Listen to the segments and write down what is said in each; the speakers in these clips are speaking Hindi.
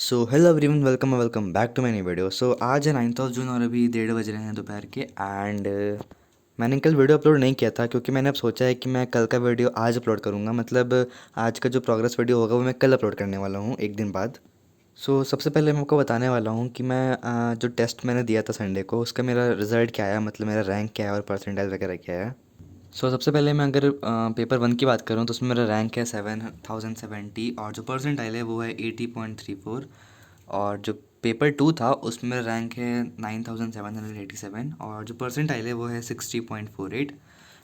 So hello everyone, welcome welcome back to my new video. So आज है 9 जून और अभी 1:30 बज रहे हैं दोपहर के। एंड मैंने कल वीडियो अपलोड नहीं किया था क्योंकि मैंने अब सोचा है कि मैं कल का वीडियो आज अपलोड करूँगा। मतलब आज का जो प्रोग्रेस वीडियो होगा वो मैं कल अपलोड करने वाला हूँ, एक दिन बाद। सबसे पहले मैं आपको बताने वाला हूँ कि मैं जो टेस्ट मैंने दिया था संडे को, उसका मेरा रिज़ल्ट क्या आया, मतलब मेरा रैंक क्या है और परसेंटाइल वगैरह क्या है। सबसे पहले मैं अगर पेपर 1 की बात करूँ तो उसमें मेरा रैंक है 7070 और जो परसेंटाइल है वो है 80.34। और जो पेपर 2 था उसमें मेरा रैंक है 9787 और जो परसेंटाइल है वो है 60.48।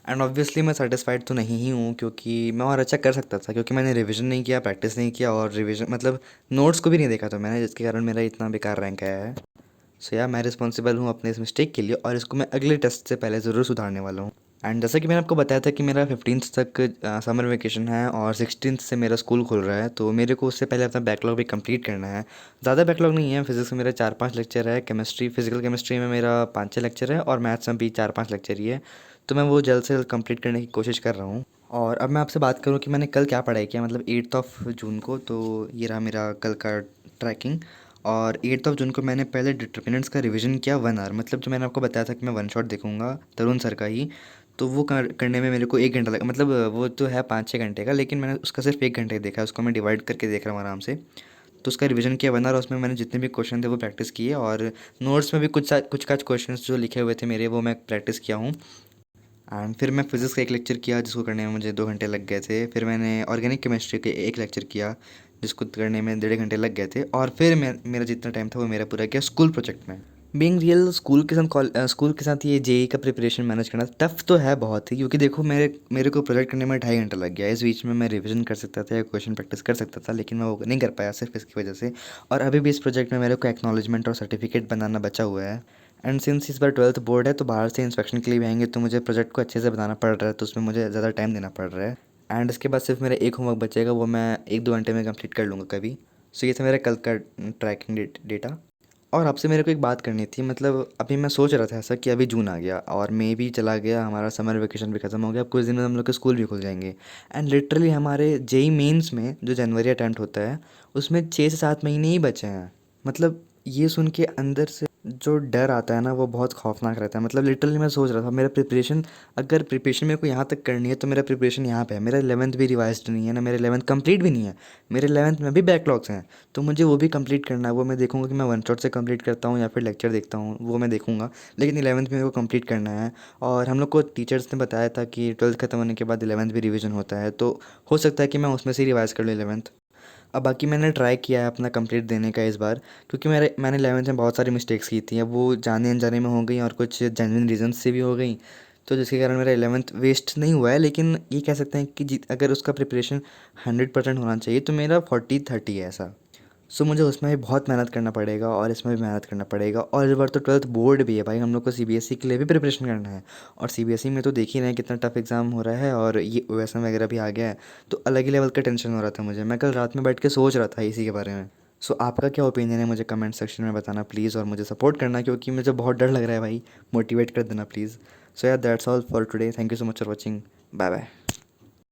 एंड ऑब्वियसली मैं सेटिस्फाइड तो नहीं ही हूँ क्योंकि मैं और अच्छा कर सकता था, क्योंकि मैंने रिवीजन नहीं किया, प्रैक्टिस नहीं किया और रिवीजन मतलब नोट्स को भी नहीं देखा था मैंने, जिसके कारण मेरा इतना बेकार रैंक आया है। मैं रिस्पॉन्सिबल हूँ अपने इस मिस्टेक के लिए और इसको मैं अगले टेस्ट से पहले ज़रूर सुधारने वाला हूँ। एंड जैसा कि मैंने आपको बताया था कि मेरा 15th तक समर वेकेशन है और 16th से मेरा स्कूल खुल रहा है, तो मेरे को उससे पहले अपना बैकलॉग भी कंप्लीट करना है। ज़्यादा बैकलॉग नहीं है, फिजिक्स में मेरा 4-5 लेक्चर है, फिजिकल केमिस्ट्री में मेरा 5-6 लेक्चर है और मैथ्स में भी 4-5 लेक्चर ही है। तो मैं वो जल्द से जल्द कंप्लीट करने की कोशिश कर रहा हूँ। और अब मैं आपसे बात करूँ कि मैंने कल क्या पढ़ाई किया, मतलब 8 जून को, तो ये रहा मेरा कल का ट्रैकिंग। और 8 जून को मैंने पहले डिटर्मिनेंट्स का रिवीजन किया 1 आवर, मतलब जो मैंने आपको बताया था कि मैं वन शॉट देखूंगा तरुण सर का ही। तो वो करने में मेरे को 1 घंटा लगा, मतलब वो तो है 5-6 घंटे का, लेकिन मैंने उसका सिर्फ 1 घंटे देखा है, उसको मैं डिवाइड करके देख रहा हूँ आराम से। तो उसका रिवीजन किया 1 आवर, उसमें मैंने जितने भी क्वेश्चन थे वो प्रैक्टिस किए और नोट्स में भी कुछ कुछ क्वेश्चन जो लिखे हुए थे मेरे वो मैं प्रैक्टिस किया हूँ। एंड फिर मैं फिज़िक्स का एक लेक्चर किया जिसको करने में मुझे 2 घंटे लग गए थे। फिर मैंने ऑर्गेनिक केमिस्ट्री के एक लेक्चर किया जिसको करने में 1.5 घंटे लग गए थे। और फिर मेरा जितना टाइम था वो मेरा पूरा किया स्कूल प्रोजेक्ट में। बीइंग रियल, स्कूल के साथ ये जेई का प्रिपरेशन मैनेज करना टफ तो है बहुत ही, क्योंकि देखो मेरे मेरे को प्रोजेक्ट करने में 2.5 घंटा लग गया। इस बीच में मैं रिवीजन कर सकता था या क्वेश्चन प्रैक्टिस कर सकता था, लेकिन मैं वो नहीं कर पाया सिर्फ इसकी वजह से। और अभी भी इस प्रोजेक्ट में मेरे को एक्नॉलेजमेंट और सर्टिफिकेट बनाना बचा हुआ है। एंड सिंस इस बार 12th बोर्ड है तो बाहर से इंस्पेक्शन के लिए भी आएंगे, तो मुझे प्रोजेक्ट को अच्छे से बनाना पड़ रहा है, तो उसमें मुझे ज़्यादा टाइम देना पड़ रहा है। एंड इसके बाद सिर्फ मेरा एक होमवर्क बचेगा, वो मैं 1-2 घंटे में कंप्लीट कर लूँगा कभी। ये था मेरा कल का ट्रैकिंग डेटा। और आपसे मेरे को एक बात करनी थी, मतलब अभी मैं सोच रहा था ऐसा कि अभी जून आ गया और मई भी चला गया, हमारा समर वेकेशन भी ख़त्म हो गया, अब कुछ दिन में हम लोग के स्कूल भी खुल जाएंगे। एंड लिटरली हमारे जेई मेंस में जो जनवरी अटैम्प्ट होता है उसमें 6 से 7 महीने ही बचे हैं। मतलब ये सुन के अंदर से जो डर आता है ना वो बहुत खौफनाक रहता है। मतलब लिटरली मैं सोच रहा था मेरा प्रिपरेशन, अगर प्रिपरेशन मेरे को यहाँ तक करनी है तो मेरा प्रिपरेशन यहाँ पे है। मेरा 11th भी रिवाइज्ड नहीं है ना, मेरा 11th कंप्लीट भी नहीं है। मेरे 11th में भी बैकलॉग्स हैं, तो मुझे वो भी कंप्लीट करना है। वो मैं देखूंगा कि मैं वन शॉट से कंप्लीट करता हूँ या फिर लेक्चर देखता हूँ, वो मैं देखूंगा। लेकिन 11th में मेरे को कंप्लीट करना है। और हम लोग को टीचर्स ने बताया था कि 12th खत्म होने के बाद 11th भी रिवीजन होता है, तो हो सकता है कि मैं उसमें से रिवाइज कर लूँ 11th। अब बाकी मैंने ट्राई किया है अपना कंप्लीट देने का इस बार, क्योंकि मैंने 11th में बहुत सारी मिस्टेक्स की थी। अब वो जाने अनजाने में हो गई और कुछ जेन्युइन रीजंस से भी हो गई, तो जिसके कारण मेरा 11th वेस्ट नहीं हुआ है। लेकिन ये कह सकते हैं कि अगर उसका प्रिपरेशन 100% होना चाहिए तो मेरा 40-30 है ऐसा। मुझे उसमें भी बहुत मेहनत करना पड़ेगा और इसमें भी मेहनत करना पड़ेगा। और इस बार तो 12th बोर्ड भी है भाई, हम लोग को सीबीएसई के लिए भी प्रिपरेशन करना है। और सीबीएसई में तो देख ही रहे हैं कितना टफ एग्ज़ाम हो रहा है, और ये ओएसएम वगैरह भी आ गया है, तो अलग ही लेवल का टेंशन हो रहा था मुझे। मैं कल रात में बैठ के सोच रहा था इसी के बारे में। आपका क्या ओपिनियन है मुझे कमेंट सेक्शन में बताना प्लीज़, और मुझे सपोर्ट करना क्योंकि मुझे बहुत डर लग रहा है भाई। मोटिवेट कर देना please. That's all for today, thank you so much for watching, bye bye.